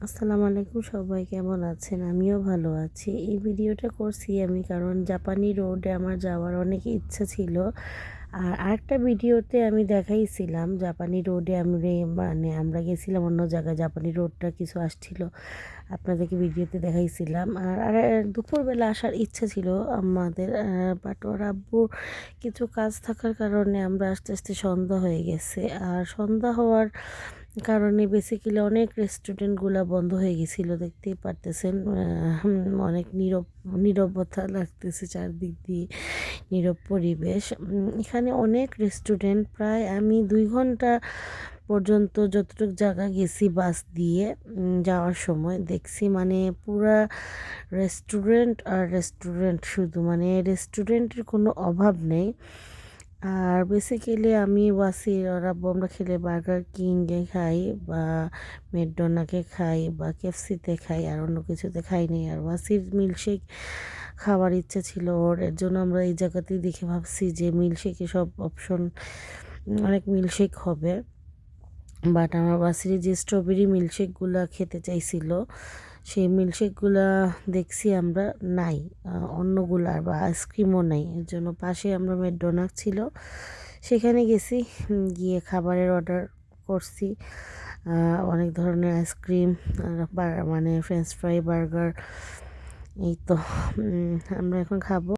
আসসালামু আলাইকুম, সবাই কেমন আছেন? আমিও ভালো আছি। এই ভিডিওটা করছি আমি কারণ জাপানি রোডে আমার যাওয়ার অনেক ইচ্ছা ছিল। আর আরেকটা ভিডিওতে আমি দেখাইছিলাম জাপানি রোডে আমরা গেছিলাম অন্য জায়গায়, জাপানি রোডটা কিছু আসছিল, আপনাদেরকে ভিডিওতে দেখাইছিলাম। আর দুপুরবেলা আসার ইচ্ছা ছিল আমাদের, বাট ওর আব্বুর কিছু কাজ থাকার কারণে আমরা আস্তে আস্তে সন্ধ্যা হয়ে গেছে। আর সন্ধ্যা হওয়ার কারণে বেসিক্যালি অনেক রেস্টুরেন্টগুলো বন্ধ হয়ে গেছিলো, দেখতেই পারতেছেন। অনেক নীরবতা লাগতেছে, চারদিক দিয়ে নীরব পরিবেশ। এখানে অনেক রেস্টুরেন্ট, প্রায় আমি 2 ঘন্টা পর্যন্ত যতটুকু জায়গা গেছি বাস দিয়ে যাওয়ার সময় দেখছি, মানে পুরা রেস্টুরেন্ট আর রেস্টুরেন্ট, শুধু মানে রেস্টুরেন্টের কোনো অভাব নেই। আর বেসিক্যালি আমি ওয়াসির আর আব্বু আমরা খেলে বার্গার কিংয়ে খাই, বা ম্যাকডোনাল্ডে খাই, বা কেএফসিতে খাই, আর অন্য কিছুতে খাই নি। আর ওয়াসির মিল্কশেক খাওয়ার ইচ্ছা ছিল ওর, এর জন্য আমরা এই জায়গাতেই দেখে ভাবছি যে মিল্কশেকে সব অপশন, অনেক মিল্কশেক হবে। বাট আমার ওয়াসির যে স্ট্রবেরি মিল্কশেকগুলো খেতে চাইছিল, সেই মিল্কশেকগুলা দেখছি আমরা নাই, অন্যগুলার বা আইসক্রিমও নাই। এর জন্য পাশে আমরা ম্যাকডোনাল্ড ছিল, সেখানে গেছি, গিয়ে খাবারের অর্ডার করছি। অনেক ধরনের আইসক্রিম, মানে ফ্রেঞ্চ ফ্রাই, বার্গার, এই তো আমরা এখন খাবো।